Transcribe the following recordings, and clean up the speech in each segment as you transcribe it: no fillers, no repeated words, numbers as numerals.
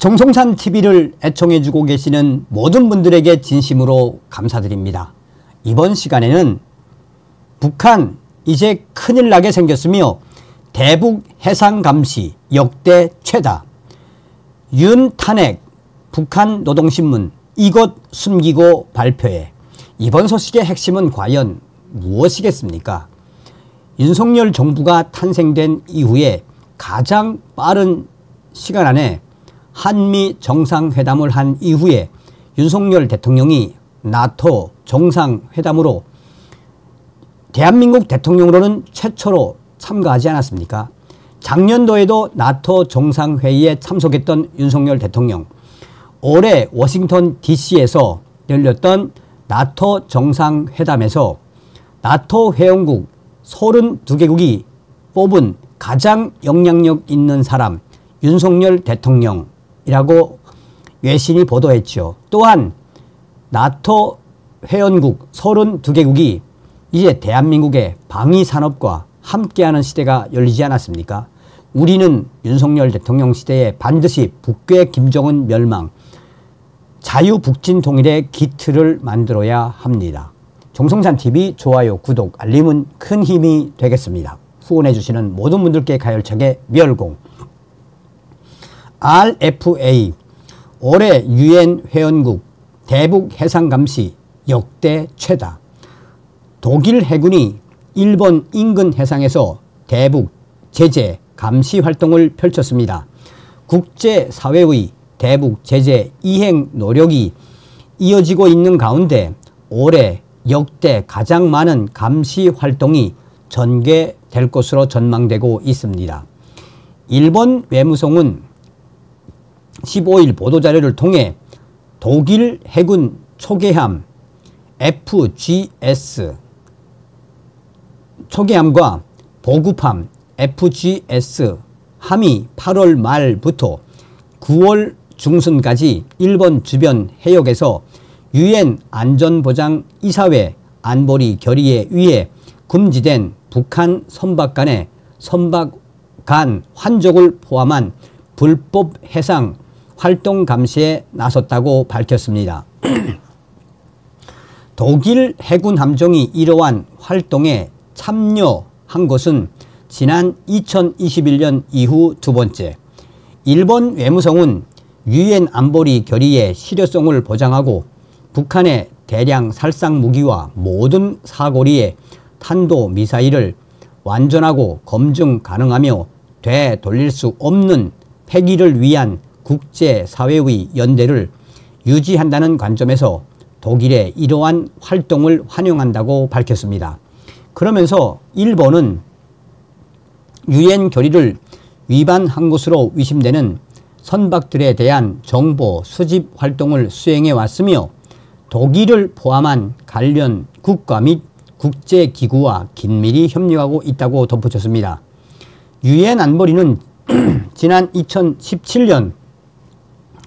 정성산 TV를 애청해주고 계시는 모든 분들에게 진심으로 감사드립니다. 이번 시간에는 북한 이제 큰일 나게 생겼으며 대북 해상 감시 역대 최다, 윤 탄핵 북한 노동신문 이것 숨기고 발표해. 이번 소식의 핵심은 과연 무엇이겠습니까? 윤석열 정부가 탄생된 이후에 가장 빠른 시간 안에 한미 정상회담을 한 이후에 윤석열 대통령이 나토 정상회담으로 대한민국 대통령으로는 최초로 참가하지 않았습니까? 작년도에도 나토 정상회의에 참석했던 윤석열 대통령, 올해 워싱턴 DC에서 열렸던 나토 정상회담에서 나토 회원국 32개국이 뽑은 가장 영향력 있는 사람 윤석열 대통령이라고 외신이 보도했죠. 또한 나토 회원국 32개국이 이제 대한민국의 방위산업과 함께하는 시대가 열리지 않았습니까? 우리는 윤석열 대통령 시대에 반드시 북괴 김정은 멸망, 자유북진 통일의 기틀을 만들어야 합니다. 정성산TV 좋아요, 구독, 알림은 큰 힘이 되겠습니다. 후원해 주시는 모든 분들께 가열차게 멸공. RFA, 올해 UN 회원국 대북 해상 감시 역대 최다. 독일 해군이 일본 인근 해상에서 대북 제재 감시 활동을 펼쳤습니다. 국제사회의 대북 제재 이행 노력이 이어지고 있는 가운데 올해 역대 가장 많은 감시 활동이 전개될 것으로 전망되고 있습니다. 일본 외무성은 15일 보도자료를 통해 독일 해군 초계함 FGS 초계함과 보급함 FGS 함이 8월 말부터 9월 중순까지 일본 주변 해역에서 UN 안전보장이사회 안보리 결의에 의해 금지된 북한 선박 간의 선박 간 환족을 포함한 불법 해상 활동 감시에 나섰다고 밝혔습니다. 독일 해군 함정이 이러한 활동에 참여한 것은 지난 2021년 이후 두 번째. 일본 외무성은 UN 안보리 결의의 실효성을 보장하고 북한의 대량 살상 무기와 모든 사거리의 탄도미사일을 완전하고 검증 가능하며 되돌릴 수 없는 폐기를 위한 국제사회의 연대를 유지한다는 관점에서 독일의 이러한 활동을 환영한다고 밝혔습니다. 그러면서 일본은 UN 결의를 위반한 것으로 의심되는 선박들에 대한 정보 수집 활동을 수행해 왔으며 독일을 포함한 관련 국가 및 국제기구와 긴밀히 협력하고 있다고 덧붙였습니다. UN 안보리는 지난 2017년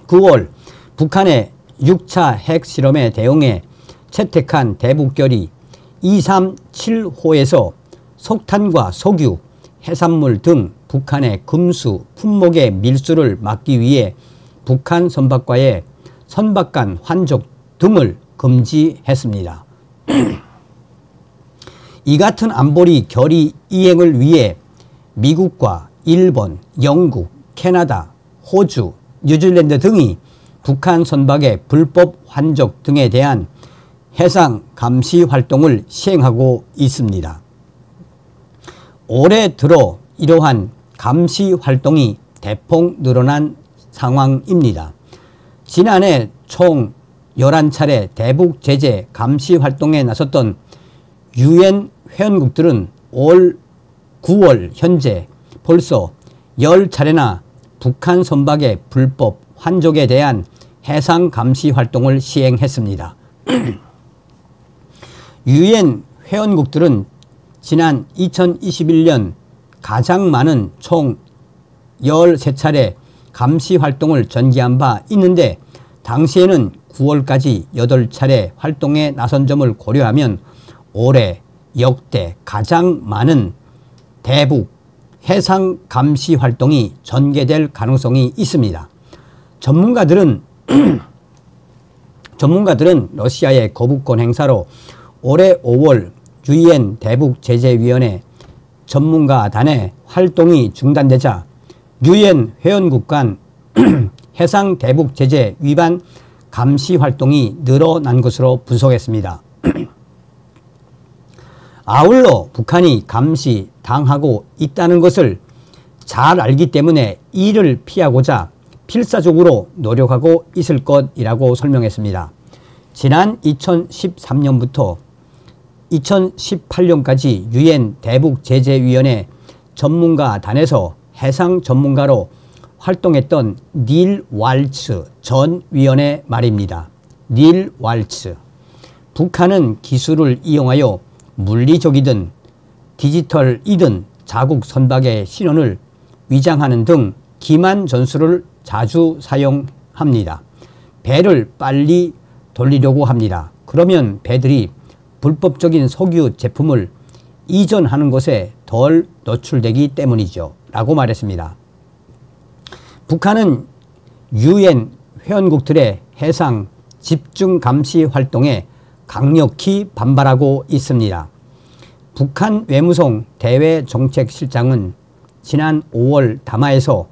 9월 북한의 6차 핵실험에 대응해 채택한 대북결의 237호에서 석탄과 석유, 해산물 등 북한의 금수, 품목의 밀수를 막기 위해 북한 선박과의 선박 간 환족 등을 금지했습니다. 이 같은 안보리 결의 이행을 위해 미국과 일본, 영국, 캐나다, 호주, 뉴질랜드 등이 북한 선박의 불법 환족 등에 대한 해상 감시 활동을 시행하고 있습니다. 올해 들어 이러한 감시 활동이 대폭 늘어난 상황입니다. 지난해 총 11차례 대북 제재 감시 활동에 나섰던 UN 회원국들은 올 9월 현재 벌써 10차례나 북한 선박의 불법 환족에 대한 해상 감시 활동을 시행했습니다. UN 회원국들은 지난 2021년 가장 많은 총 13차례 감시 활동을 전개한 바 있는데 당시에는 9월까지 8차례 활동에 나선 점을 고려하면 올해 역대 가장 많은 대북 해상 감시 활동이 전개될 가능성이 있습니다. 전문가들은 러시아의 거부권 행사로 올해 5월 유엔 대북제재위원회 전문가단의 활동이 중단되자 유엔 회원국 간 해상 대북제재 위반 감시 활동이 늘어난 것으로 분석했습니다. 아울러 북한이 감시당하고 있다는 것을 잘 알기 때문에 이를 피하고자 필사적으로 노력하고 있을 것이라고 설명했습니다. 지난 2013년부터 2018년까지 유엔 대북제재위원회 전문가단에서 해상 전문가로 활동했던 닐 왈츠 전 위원의 말입니다. 닐 왈츠. 북한은 기술을 이용하여 물리적이든 디지털이든 자국 선박의 신원을 위장하는 등 기만 전술을 자주 사용합니다. 배를 빨리 돌리려고 합니다. 그러면 배들이 불법적인 석유 제품을 이전하는 것에 덜 노출되기 때문이죠. 라고 말했습니다. 북한은 유엔 회원국들의 해상 집중 감시 활동에 강력히 반발하고 있습니다. 북한 외무성 대외정책실장은 지난 5월 담화에서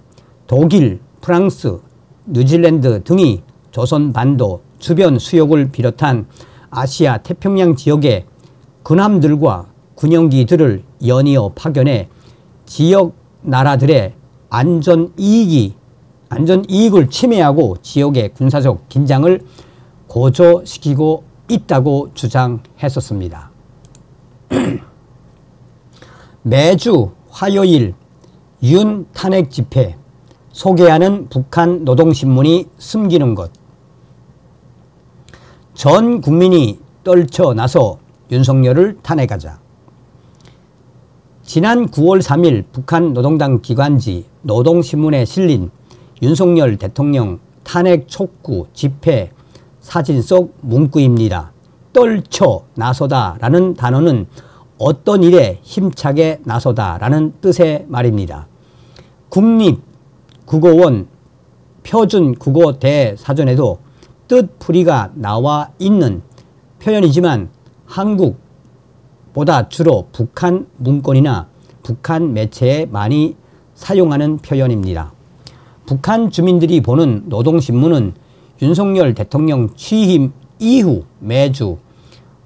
독일, 프랑스, 뉴질랜드 등이 조선반도 주변 수역을 비롯한 아시아 태평양 지역의 군함들과 군용기들을 연이어 파견해 지역 나라들의 안전이익을 침해하고 지역의 군사적 긴장을 고조시키고 있다고 주장했었습니다. 매주 화요일 윤 탄핵 집회 소개하는 북한 노동신문이 숨기는 것. 전 국민이 떨쳐나서 윤석열을 탄핵하자. 지난 9월 3일 북한 노동당 기관지 노동신문에 실린 윤석열 대통령 탄핵 촉구 집회 사진 속 문구입니다. 떨쳐나서다 라는 단어는 어떤 일에 힘차게 나서다 라는 뜻의 말입니다. 국립국어원 표준국어 대사전에도 뜻풀이가 나와 있는 표현이지만 한국보다 주로 북한 문건이나 북한 매체에 많이 사용하는 표현입니다. 북한 주민들이 보는 노동신문은 윤석열 대통령 취임 이후 매주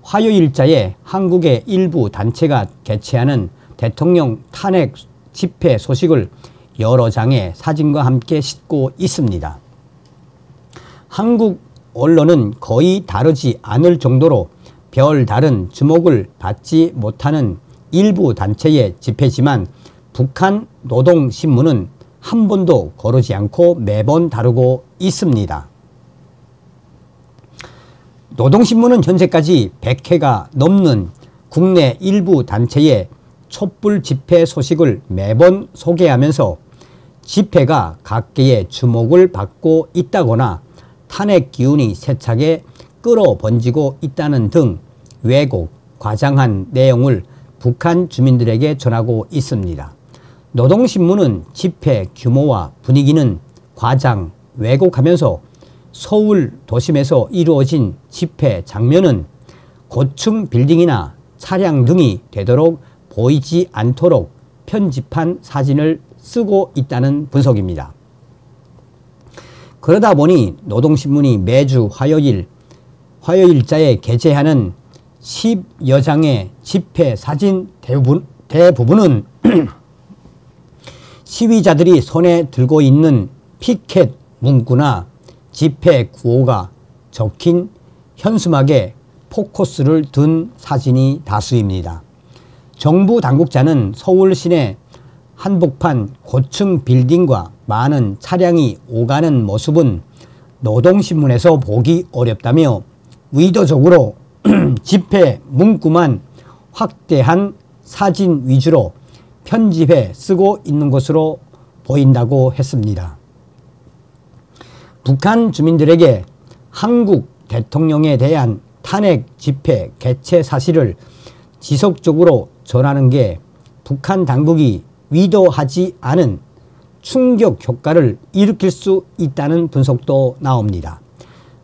화요일자에 한국의 일부 단체가 개최하는 대통령 탄핵 집회 소식을 여러 장의 사진과 함께 싣고 있습니다. 한국 언론은 거의 다르지 않을 정도로 별다른 주목을 받지 못하는 일부 단체의 집회지만 북한 노동신문은 한 번도 거르지 않고 매번 다루고 있습니다. 노동신문은 현재까지 100회가 넘는 국내 일부 단체의 촛불 집회 소식을 매번 소개하면서 집회가 각계의 주목을 받고 있다거나 탄핵 기운이 세차게 끌어번지고 있다는 등 왜곡, 과장한 내용을 북한 주민들에게 전하고 있습니다. 노동신문은 집회 규모와 분위기는 과장, 왜곡하면서 서울 도심에서 이루어진 집회 장면은 고층 빌딩이나 차량 등이 되도록 보이지 않도록 편집한 사진을 쓰고 있다는 분석입니다. 그러다 보니 노동신문이 매주 화요일자에 게재하는 10여 장의 집회 사진 대부분은 시위자들이 손에 들고 있는 피켓 문구나 집회 구호가 적힌 현수막에 포커스를 둔 사진이 다수입니다. 정부 당국자는 서울 시내 한복판 고층 빌딩과 많은 차량이 오가는 모습은 노동신문에서 보기 어렵다며 의도적으로 집회 문구만 확대한 사진 위주로 편집해 쓰고 있는 것으로 보인다고 했습니다. 북한 주민들에게 한국 대통령에 대한 탄핵 집회 개최 사실을 지속적으로 전하는 게 북한 당국이 의도하지 않은 충격 효과를 일으킬 수 있다는 분석도 나옵니다.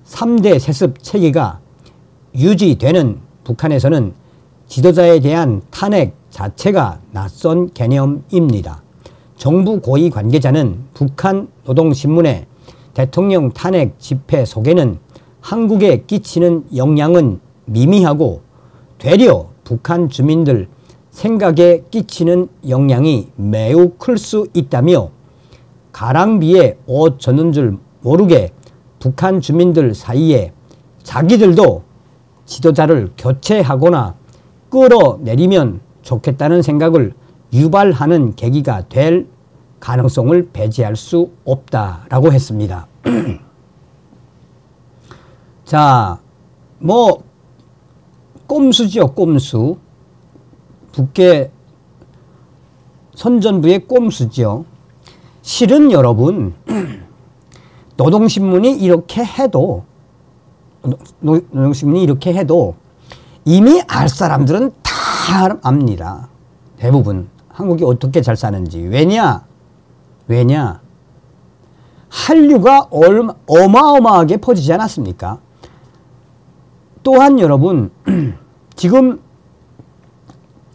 3대 세습 체계가 유지되는 북한에서는 지도자에 대한 탄핵 자체가 낯선 개념입니다. 정부 고위 관계자는 북한 노동신문의 대통령 탄핵 집회 속에는 한국에 끼치는 영향은 미미하고 되려 북한 주민들 생각에 끼치는 영향이 매우 클 수 있다며 가랑비에 옷 젖는 줄 모르게 북한 주민들 사이에 자기들도 지도자를 교체하거나 끌어내리면 좋겠다는 생각을 유발하는 계기가 될 가능성을 배제할 수 없다라고 했습니다. 자, 뭐 꼼수죠, 꼼수. 북계 선전부의 꼼수죠. 실은 여러분 노동신문이 이렇게 해도 이미 알 사람들은 다 압니다. 대부분 한국이 어떻게 잘 사는지. 왜냐? 한류가 어마어마하게 퍼지지 않았습니까? 또한 여러분 지금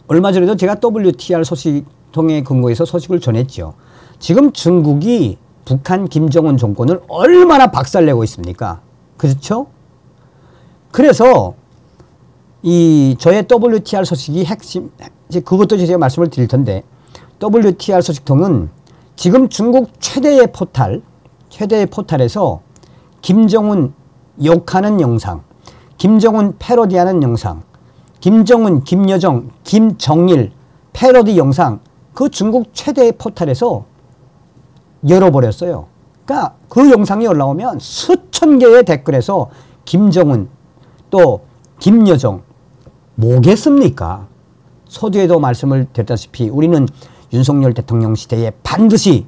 얼마 전에도 제가 WTR 소식통에 근거해서 소식을 전했죠. 지금 중국이 북한 김정은 정권을 얼마나 박살내고 있습니까? 그렇죠? 그래서 저의 WTR 소식이 핵심, 그것도 제가 말씀을 드릴 텐데, WTR 소식통은 지금 중국 최대의 포탈에서 김정은 욕하는 영상, 김정은 패러디하는 영상, 김정은, 김여정, 김정일 패러디 영상, 그 중국 최대의 포탈에서 열어버렸어요. 그러니까 그 영상이 올라오면 수천 개의 댓글에서 김정은 또 김여정 뭐겠습니까? 서두에도 말씀을 드렸다시피 우리는 윤석열 대통령 시대에 반드시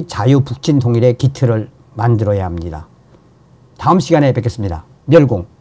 자유북진 통일의 기틀을 만들어야 합니다. 다음 시간에 뵙겠습니다. 멸공.